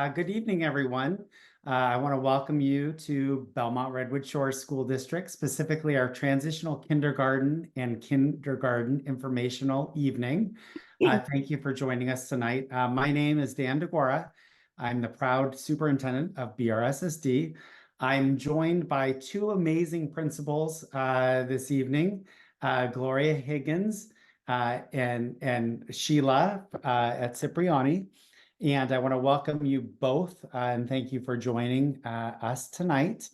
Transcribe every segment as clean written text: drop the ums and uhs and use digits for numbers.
Good evening, everyone. I want to welcome you to Belmont-Redwood Shores School District, specifically our transitional kindergarten and kindergarten informational evening. Thank you for joining us tonight. My name is Dan DeGuara. I'm the proud superintendent of BRSSD. I'm joined by two amazing principals this evening, Gloria Higgins and Sheila at Cipriani. And I want to welcome you both and thank you for joining us tonight.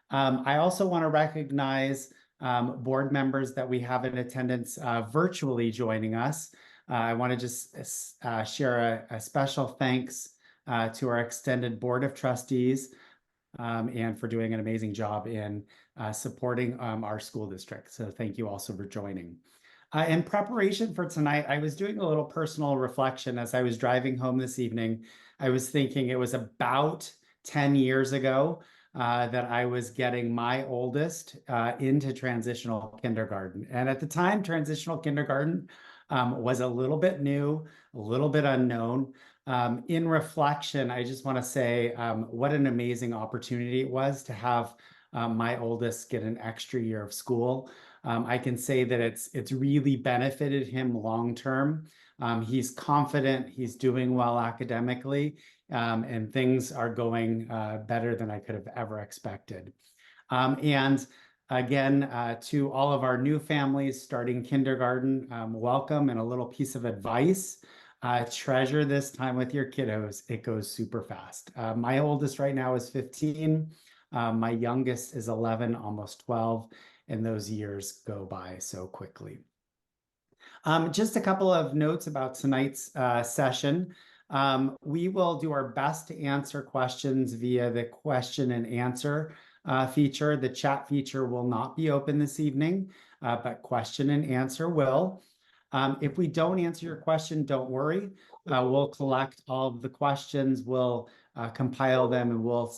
I also want to recognize board members that we have in attendance virtually joining us. I want to just share a special thanks to our extended board of trustees and for doing an amazing job in supporting our school district. So thank you also for joining. In preparation for tonight, I was doing a little personal reflection as I was driving home this evening. I was thinking it was about 10 years ago that I was getting my oldest into transitional kindergarten. And at the time, transitional kindergarten was a little bit new, a little bit unknown. In reflection, I just want to say what an amazing opportunity it was to have my oldest get an extra year of school. I can say that it's really benefited him long term. He's confident, he's doing well academically, and things are going better than I could have ever expected. And again, to all of our new families starting kindergarten, welcome, and a little piece of advice. Treasure this time with your kiddos. It goes super fast. My oldest right now is 15. My youngest is 11, almost 12. And those years go by so quickly. Just a couple of notes about tonight's session. We will do our best to answer questions via the question and answer feature. The chat feature will not be open this evening, but question and answer will. If we don't answer your question, don't worry. We'll collect all of the questions, we'll compile them, and we'll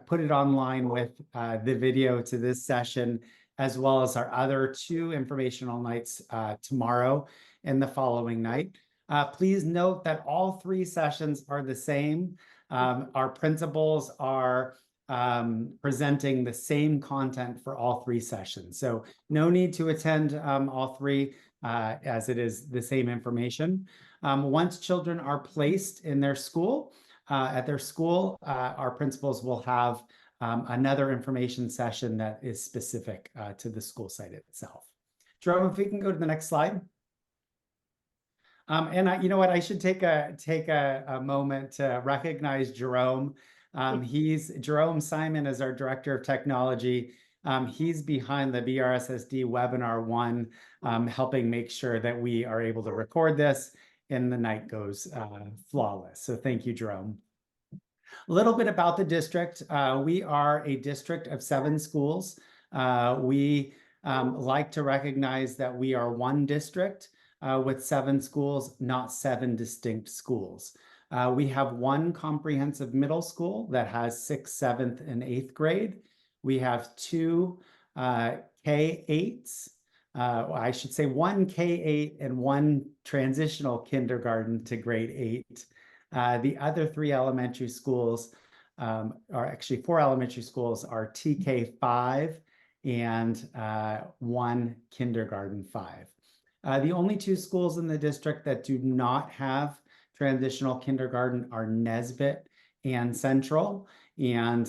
put it online with the video to this session, as well as our other two informational nights tomorrow and the following night. Please note that all three sessions are the same. Our principals are presenting the same content for all three sessions. So no need to attend all three as it is the same information. Once children are placed in their school, our principals will have another information session that is specific to the school site itself. Jerome, if we can go to the next slide. You know what, I should take a moment to recognize Jerome. Jerome Simon is our Director of Technology. He's behind the BRSSD Webinar 1, helping make sure that we are able to record this and the night goes flawless. So thank you, Jerome. A little bit about the district. We are a district of 7 schools. We like to recognize that we are one district with 7 schools, not 7 distinct schools. We have one comprehensive middle school that has 6th, 7th, and 8th grade. We have 2 K-8s. I should say 1 K-8 and 1 transitional kindergarten to grade 8. The other 3 elementary schools are actually 4 elementary schools are TK5 and 1 kindergarten 5. The only 2 schools in the district that do not have transitional kindergarten are Nesbit and Central. And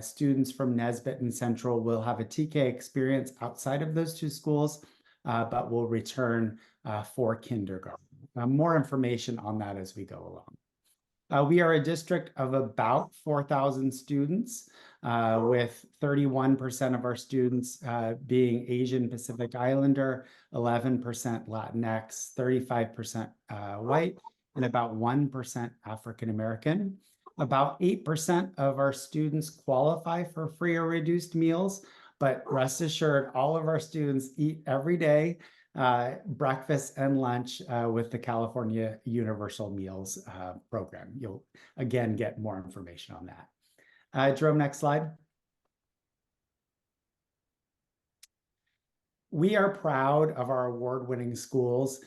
students from Nesbit and Central will have a TK experience outside of those 2 schools, but will return for kindergarten. More information on that as we go along. We are a district of about 4,000 students, with 31% of our students being Asian Pacific Islander, 11% Latinx, 35% white, and about 1% African American. About 8% of our students qualify for free or reduced meals, but rest assured, all of our students eat every day, breakfast and lunch with the California Universal Meals program. You'll again get more information on that. Jerome, next slide. We are proud of our award-winning schools.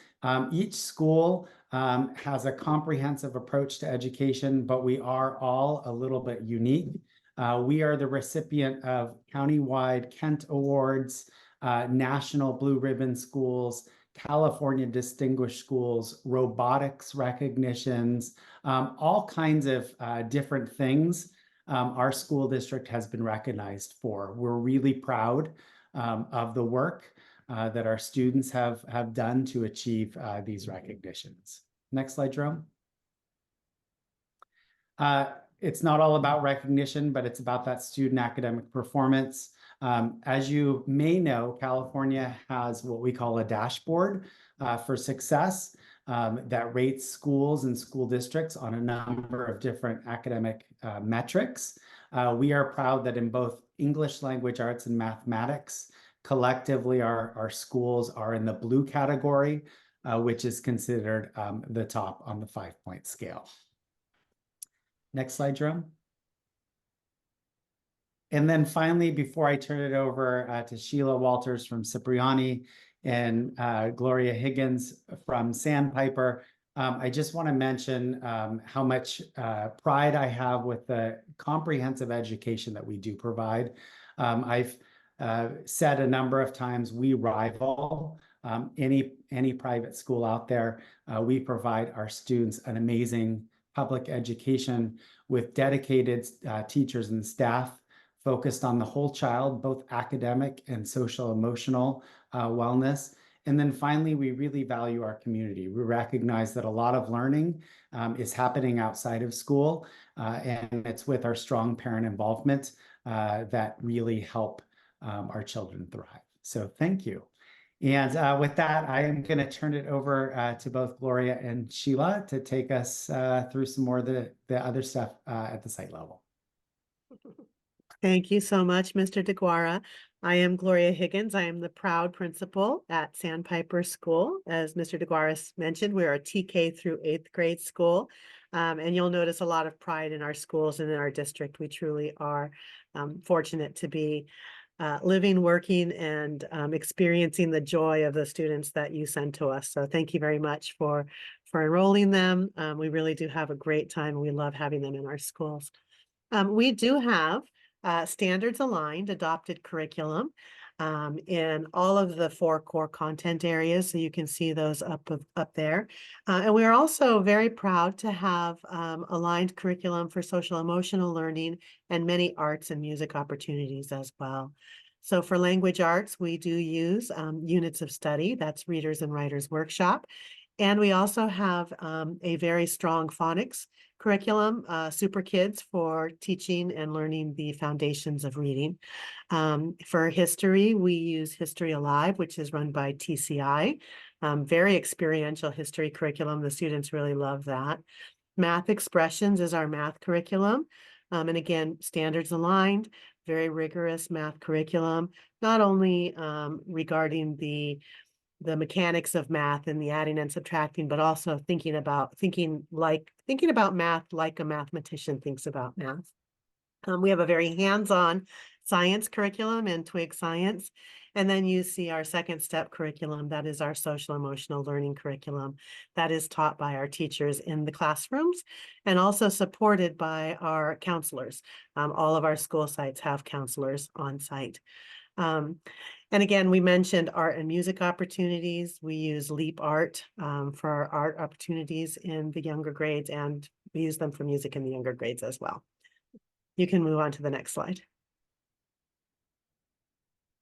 Each school has a comprehensive approach to education, but we are all a little bit unique. We are the recipient of countywide Kent Awards, National Blue Ribbon Schools, California Distinguished Schools, robotics recognitions, all kinds of different things our school district has been recognized for. We're really proud of the work that our students have done to achieve these recognitions. Next slide, Jerome. It's not all about recognition, but it's about that student academic performance. As you may know, California has what we call a dashboard for success that rates schools and school districts on a number of different academic metrics. We are proud that in both English language arts and mathematics, collectively our schools are in the blue category, which is considered the top on the 5-point scale. Next slide, Jerome. And then finally, before I turn it over to Sheila Walters from Cipriani and Gloria Higgins from Sandpiper, I just want to mention how much pride I have with the comprehensive education that we do provide. I've said a number of times we rival any private school out there. We provide our students an amazing public education with dedicated teachers and staff focused on the whole child, both academic and social emotional wellness. And then finally, we really value our community. We recognize that a lot of learning is happening outside of school, and it's with our strong parent involvement that really help our children thrive. So thank you. And with that, I am going to turn it over to both Gloria and Sheila to take us through some more of the other stuff at the site level. Thank you so much, Mr. DeGuara. I am Gloria Higgins. I am the proud principal at Sandpiper School. As Mr. DeGuara mentioned, we are a TK through 8th grade school. And you'll notice a lot of pride in our schools and in our district. We truly are fortunate to be living, working, and experiencing the joy of the students that you send to us. So thank you very much for enrolling them. We really do have a great time. We love having them in our schools. We do have standards aligned adopted curriculum in all of the 4 core content areas. So you can see those up there. And we are also very proud to have aligned curriculum for social emotional learning and many arts and music opportunities as well. So for language arts, we do use units of study. That's Readers and Writers Workshop. And we also have a very strong phonics curriculum, Super Kids, for teaching and learning the foundations of reading. For history, we use History Alive, which is run by TCI. Very experiential history curriculum. The students really love that. Math Expressions is our math curriculum. And again, standards aligned, very rigorous math curriculum, not only regarding the mechanics of math and the adding and subtracting, but also thinking about math like a mathematician thinks about math. We have a very hands-on science curriculum in Twig Science. And then you see our second step curriculum. That is our social emotional learning curriculum that is taught by our teachers in the classrooms and also supported by our counselors. All of our school sites have counselors on site. And again, we mentioned art and music opportunities. We use Leap Art for our art opportunities in the younger grades, and we use them for music in the younger grades as well. You can move on to the next slide.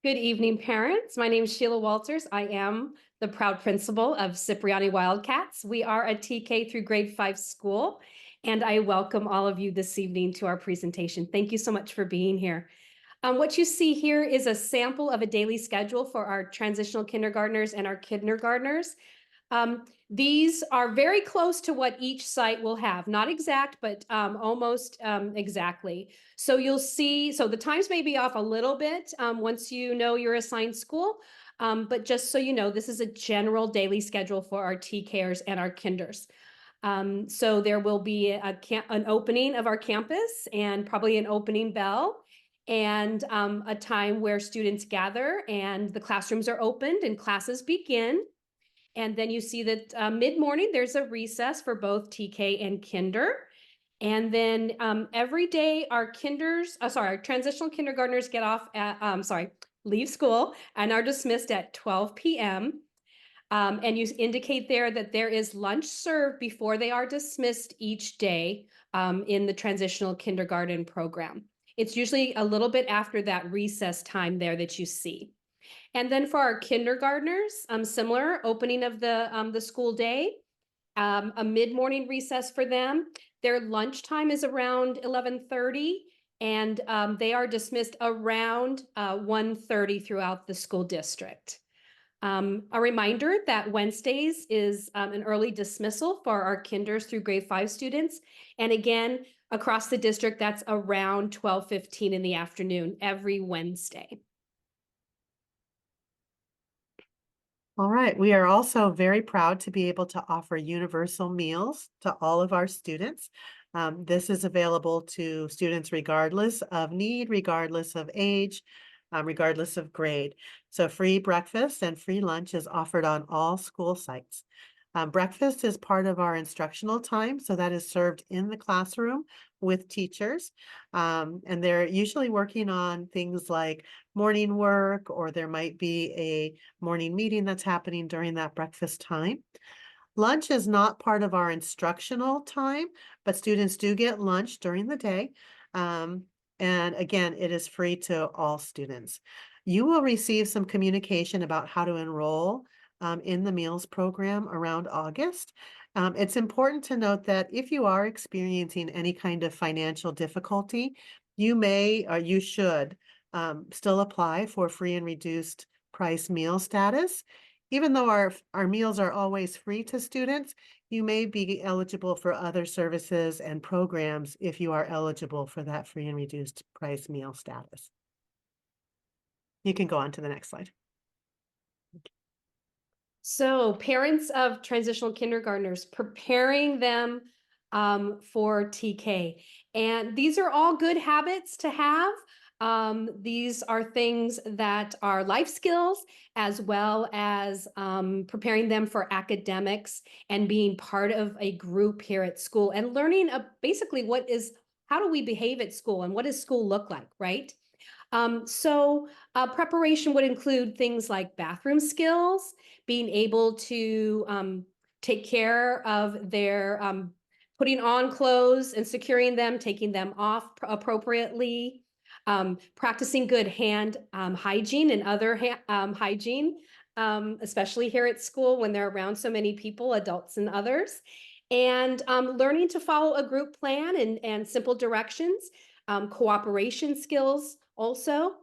Good evening, parents. My name is Sheila Walters. I am the proud principal of Cipriani Wildcats. We are a TK through grade 5 school, and I welcome all of you this evening to our presentation. Thank you so much for being here. What you see here is a sample of a daily schedule for our transitional kindergartners and our kindergartners. These are very close to what each site will have, not exact, but almost exactly. So you'll see, so the times may be off a little bit once you know your assigned school, but just so you know, this is a general daily schedule for our TKers and our kinders. So there will be an opening of our campus and probably an opening bell. and a time where students gather and the classrooms are opened and classes begin. And then you see that mid-morning, there's a recess for both TK and kinder. And then every day our our transitional kindergartners get off at, leave school and are dismissed at 12 p.m. And you indicate there that there is lunch served before they are dismissed each day in the transitional kindergarten program. It's usually a little bit after that recess time there that you see. And then for our kindergartners, similar opening of the school day, a mid-morning recess for them. Their lunchtime is around 11:30, and they are dismissed around 1:30 throughout the school district. A reminder that Wednesdays is an early dismissal for our kinders through grade 5 students. And again, across the district, that's around 12:15 in the afternoon every Wednesday. All right, we are also very proud to be able to offer universal meals to all of our students. This is available to students regardless of need, regardless of age, regardless of grade. So free breakfast and free lunch is offered on all school sites. Breakfast is part of our instructional time, so that is served in the classroom with teachers. And they're usually working on things like morning work, or there might be a morning meeting that's happening during that breakfast time. Lunch is not part of our instructional time, but students do get lunch during the day. And again, it is free to all students. You will receive some communication about how to enroll in the meals program around August. It's important to note that if you are experiencing any kind of financial difficulty, you may or you should still apply for free and reduced price meal status. Even though our meals are always free to students, you may be eligible for other services and programs if you are eligible for that free and reduced price meal status. You can go on to the next slide. So parents of transitional kindergartners, preparing them for TK. And these are all good habits to have. These are things that are life skills, as well as preparing them for academics and being part of a group here at school and learning basically how do we behave at school and what does school look like, right? Preparation would include things like bathroom skills, being able to take care of their putting on clothes and securing them, taking them off appropriately, practicing good hand hygiene and other hygiene, especially here at school when they're around so many people, adults and others, and learning to follow a group plan and simple directions, cooperation skills also.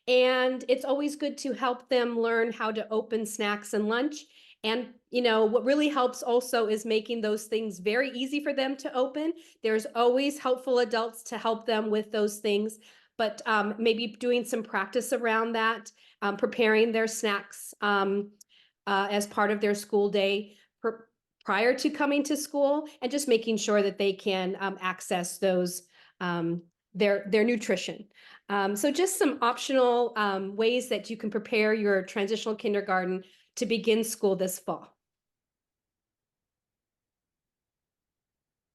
And it's always good to help them learn how to open snacks and lunch. And, what really helps also is making those things very easy for them to open. There's always helpful adults to help them with those things, but maybe doing some practice around that, preparing their snacks as part of their school day prior to coming to school, and just making sure that they can access those their nutrition. So just some optional ways that you can prepare your transitional kindergarten to begin school this fall.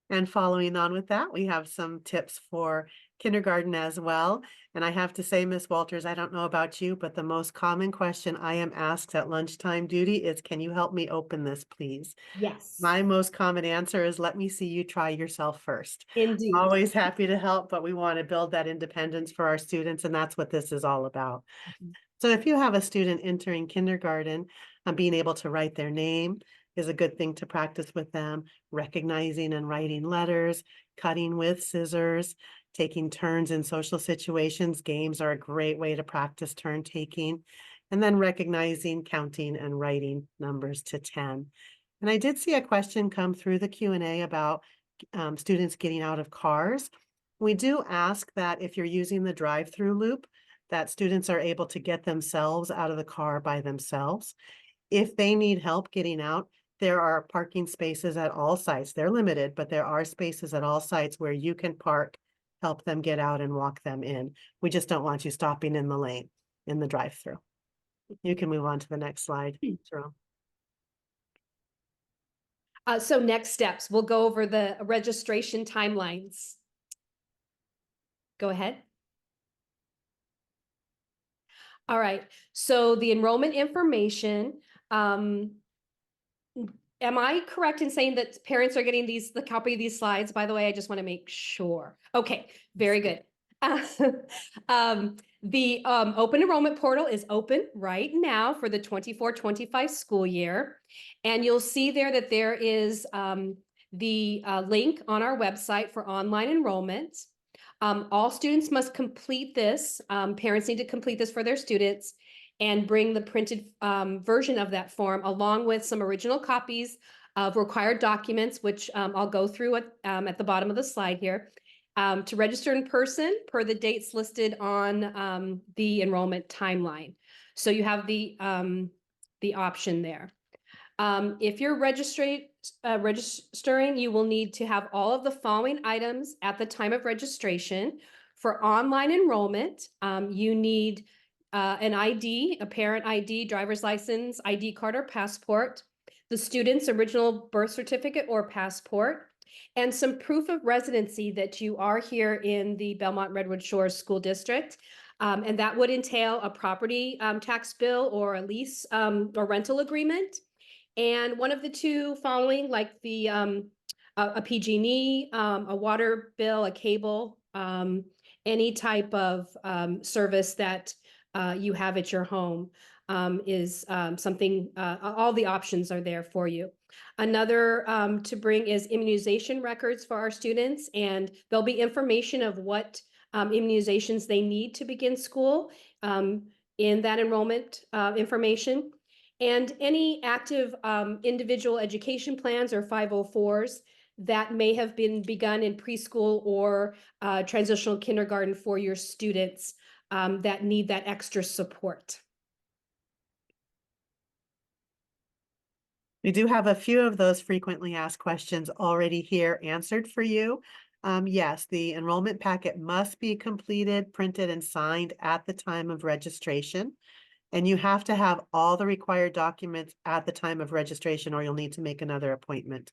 And following on with that, we have some tips for kindergarten as well. And I have to say, Miss Walters, I don't know about you, but the most common question I am asked at lunchtime duty is, can you help me open this, please? Yes, My most common answer is, let me see you try yourself first. indeed. Always happy to help, but we want to build that independence for our students, and that's what this is all about. So if you have a student entering kindergarten, being able to write their name is a good thing to practice with them. Recognizing and writing letters, cutting with scissors, taking turns in social situations. Games are a great way to practice turn taking. And then recognizing, counting, and writing numbers to 10. And I did see a question come through the Q&A about students getting out of cars. We do ask that if you're using the drive-through loop, that students are able to get themselves out of the car by themselves. If they need help getting out, there are parking spaces at all sites. They're limited, but there are spaces at all sites where you can park help them get out and walk them in. We just don't want you stopping in the lane in the drive-through. You can move on to the next slide, Jerome. So next steps, we'll go over the registration timelines. Go ahead. All right, so the enrollment information, am I correct in saying that parents are getting the copy of these slides? By the way, I just want to make sure. Okay, very good. The open enrollment portal is open right now for the 24-25 school year. And you'll see there that there is the link on our website for online enrollment. All students must complete this. Parents need to complete this for their students and bring the printed version of that form along with some original copies of required documents, which I'll go through at the bottom of the slide here, to register in person per the dates listed on the enrollment timeline. So you have the option there. If you're registering, you will need to have all of the following items at the time of registration. For online enrollment, you need an ID, a parent ID, driver's license, ID card or passport, the student's original birth certificate or passport, and some proof of residency that you are here in the Belmont-Redwood Shores School District. And that would entail a property tax bill or a lease or rental agreement. And one of the two following, like the a PG&E, a water bill, a cable, any type of service that you have at your home is something, all the options are there for you. Another to bring is immunization records for our students, and there'll be information of what immunizations they need to begin school in that enrollment information. And any active individual education plans or 504s that may have been begun in preschool or transitional kindergarten for your students that need that extra support. We do have a few of those frequently asked questions already here answered for you. Yes, the enrollment packet must be completed, printed, and signed at the time of registration. And you have to have all the required documents at the time of registration, or you'll need to make another appointment.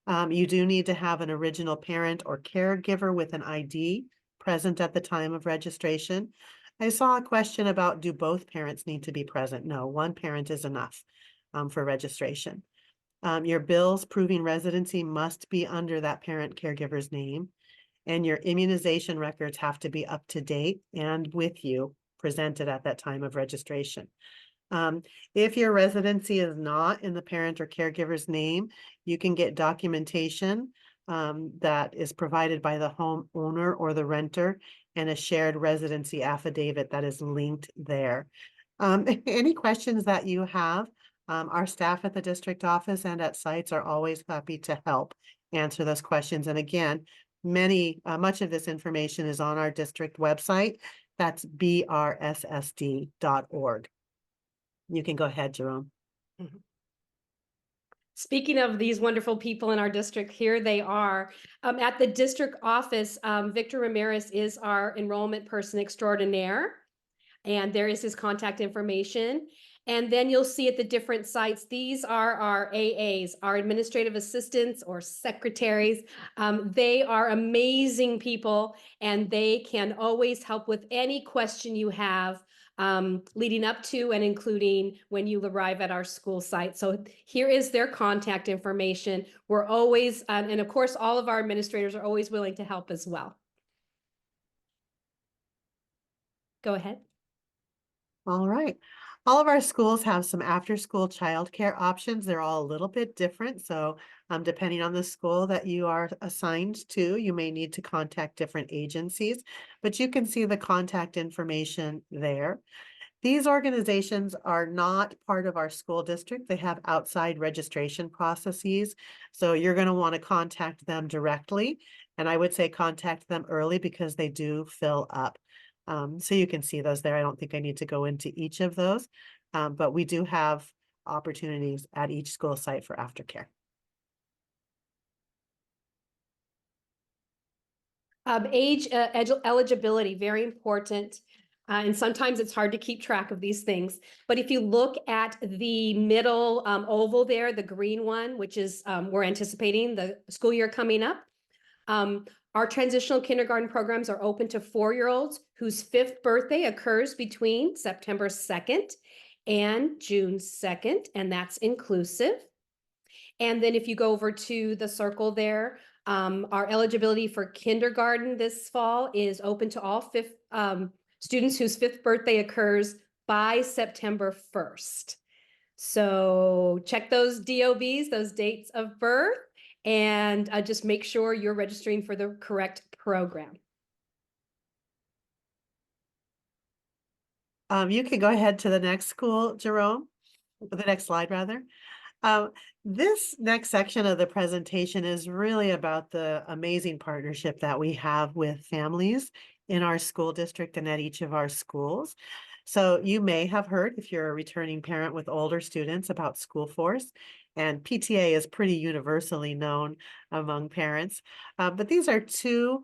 You do need to have an original parent or caregiver with an ID present at the time of registration. I saw a question about, do both parents need to be present? No, one parent is enough for registration. Your bills proving residency must be under that parent caregiver's name, and your immunization records have to be up to date and with you presented at that time of registration. If your residency is not in the parent or caregiver's name, you can get documentation that is provided by the homeowner or the renter and a shared residency affidavit that is linked there. Any questions that you have, our staff at the district office and at sites are always happy to help answer those questions. And again, much of this information is on our district website. That's BRSSD.org. You can go ahead, Jerome. Mm-hmm. Speaking of these wonderful people in our district, here they are. At the district office, Victor Ramirez is our enrollment person extraordinaire, and there is his contact information. And then you'll see at the different sites, these are our AAs, our administrative assistants or secretaries. They are amazing people, and they can always help with any question you have leading up to and including when you arrive at our school site. So here is their contact information. We're always, and of course, all of our administrators are always willing to help as well. Go ahead. All right. All of our schools have some after-school childcare options. They're all a little bit different. So depending on the school that you are assigned to, you may need to contact different agencies, but you can see the contact information there. These organizations are not part of our school district. They have outside registration processes. So you're going to want to contact them directly. And I would say contact them early because they do fill up. So you can see those there. I don't think I need to go into each of those, but we do have opportunities at each school site for aftercare. Age eligibility, very important. And sometimes it's hard to keep track of these things. But if you look at the middle oval there, the green one, which is we're anticipating the school year coming up. Our transitional kindergarten programs are open to 4-year-olds whose 5th birthday occurs between September 2nd and June 2nd, and that's inclusive. And then if you go over to the circle there, our eligibility for kindergarten this fall is open to all students whose 5th birthday occurs by September 1st. So check those DOBs, those dates of birth, and just make sure you're registering for the correct program. You can go ahead to the next school, Jerome, or the next slide rather. This next section of the presentation is really about the amazing partnership that we have with families in our school district and at each of our schools. So you may have heard, if you're a returning parent with older students, about School Force, and PTA is pretty universally known among parents. But these are two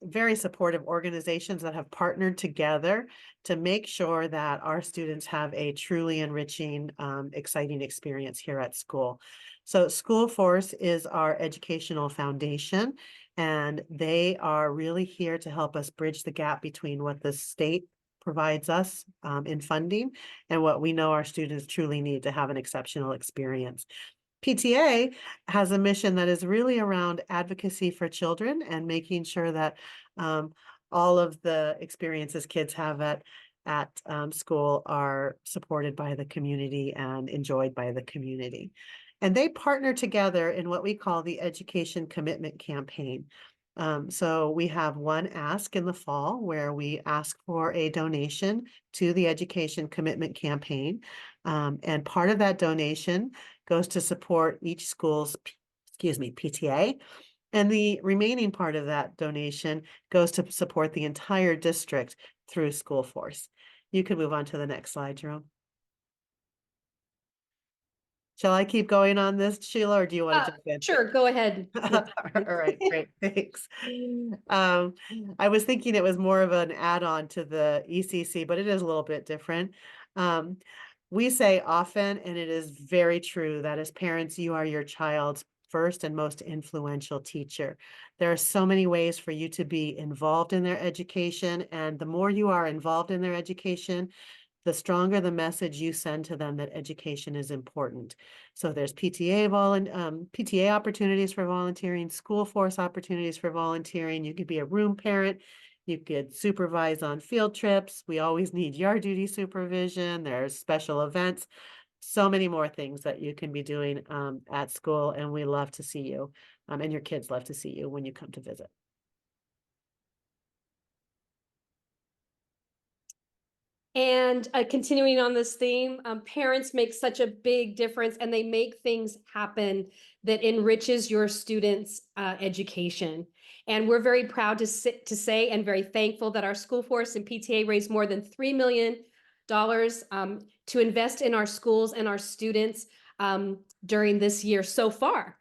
very supportive organizations that have partnered together to make sure that our students have a truly enriching, exciting experience here at school. So School Force is our educational foundation, and they are really here to help us bridge the gap between what the state provides us in funding and what we know our students truly need to have an exceptional experience. PTA has a mission that is really around advocacy for children and making sure that all of the experiences kids have at school are supported by the community and enjoyed by the community. And they partner together in what we call the Education Commitment Campaign. So we have one ask in the fall where we ask for a donation to the Education Commitment Campaign. And part of that donation goes to support each school's, PTA. And the remaining part of that donation goes to support the entire district through School Force. You can move on to the next slide, Jerome. Shall I keep going on this, Sheila, or do you want to jump in? Sure, go ahead. All right, great, thanks. I was thinking it was more of an add-on to the ECC, but it is a little bit different. We say often, and it is very true, that as parents, you are your child's first and most influential teacher. There are so many ways for you to be involved in their education, and the more you are involved in their education, the stronger the message you send to them that education is important. So there's PTA opportunities for volunteering, School Force opportunities for volunteering. You could be a room parent. You could supervise on field trips. We always need yard duty supervision. There's special events. So many more things that you can be doing at school, and we love to see you, and your kids love to see you when you come to visit. And continuing on this theme, parents make such a big difference, and they make things happen that enriches your students' education. And we're very proud to say and very thankful that our School Force and PTA raised more than $3 million to invest in our schools and our students during this year so far.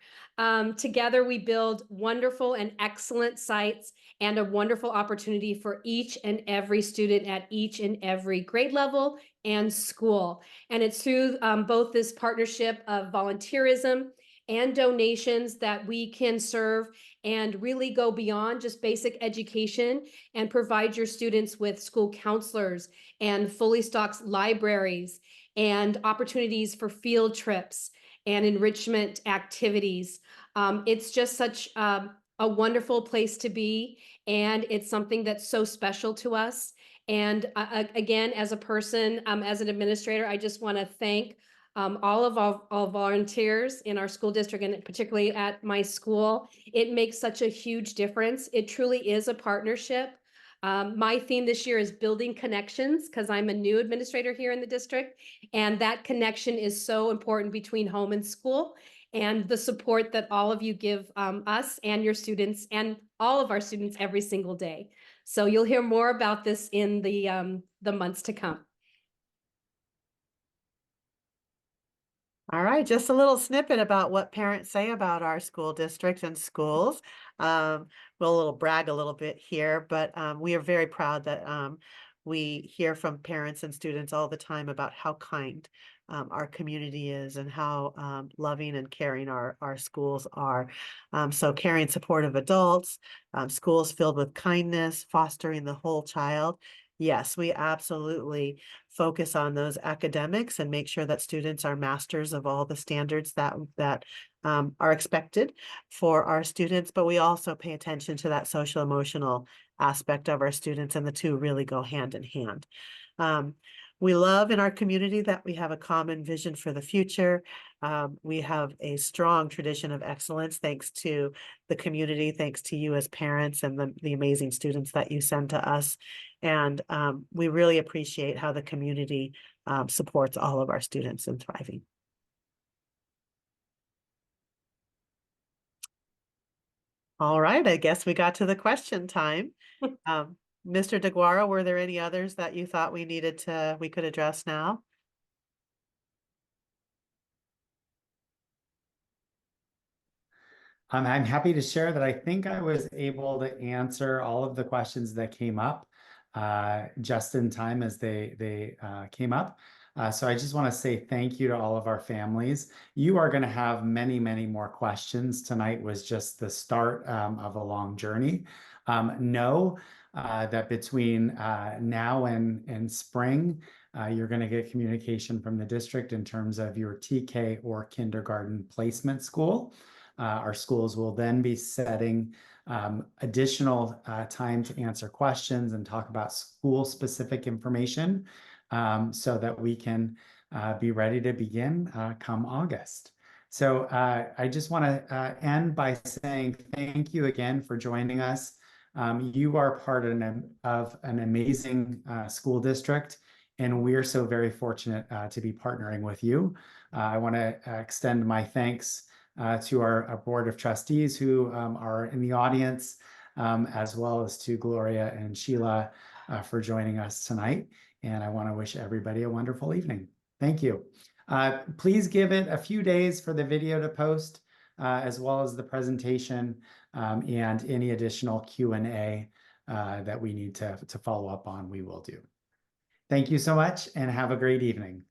Together, we build wonderful and excellent sites and a wonderful opportunity for each and every student at each and every grade level and school. And it's through both this partnership of volunteerism and donations that we can serve and really go beyond just basic education and provide your students with school counselors and fully stocked libraries and opportunities for field trips and enrichment activities. It's just such a wonderful place to be, and it's something that's so special to us. And again, as a person, as an administrator, I just want to thank all of our volunteers in our school district, and particularly at my school. It makes such a huge difference. It truly is a partnership. My theme this year is building connections, because I'm a new administrator here in the district, and that connection is so important between home and school, and the support that all of you give us and your students and all of our students every single day. So you'll hear more about this in the months to come. All right, just a little snippet about what parents say about our school district and schools. We'll brag a little bit here, but we are very proud that we hear from parents and students all the time about how kind our community is and how loving and caring our schools are. So caring, supportive adults, schools filled with kindness, fostering the whole child. Yes, we absolutely focus on those academics and make sure that students are masters of all the standards that are expected for our students, but we also pay attention to that social emotional aspect of our students, and the two really go hand in hand. We love in our community that we have a common vision for the future. We have a strong tradition of excellence, thanks to the community, thanks to you as parents and the amazing students that you send to us. And we really appreciate how the community supports all of our students in thriving. All right, I guess we got to the question time. Mr. DeGuara, were there any others that you thought we could address now? I'm happy to share that I think I was able to answer all of the questions that came up just in time as they came up. So I just want to say thank you to all of our families. You are going to have many, many more questions. Tonight was just the start of a long journey. Know that between now and spring, you're going to get communication from the district in terms of your TK or kindergarten placement school. Our schools will then be setting additional time to answer questions and talk about school-specific information so that we can be ready to begin come August. So I just want to end by saying thank you again for joining us. You are part of an amazing school district, and we're so very fortunate to be partnering with you. I want to extend my thanks to our Board of Trustees who are in the audience, as well as to Gloria and Sheila for joining us tonight. And I want to wish everybody a wonderful evening. Thank you. Please give it a few days for the video to post, as well as the presentation and any additional Q&A that we need to follow up on, we will do. Thank you so much and have a great evening.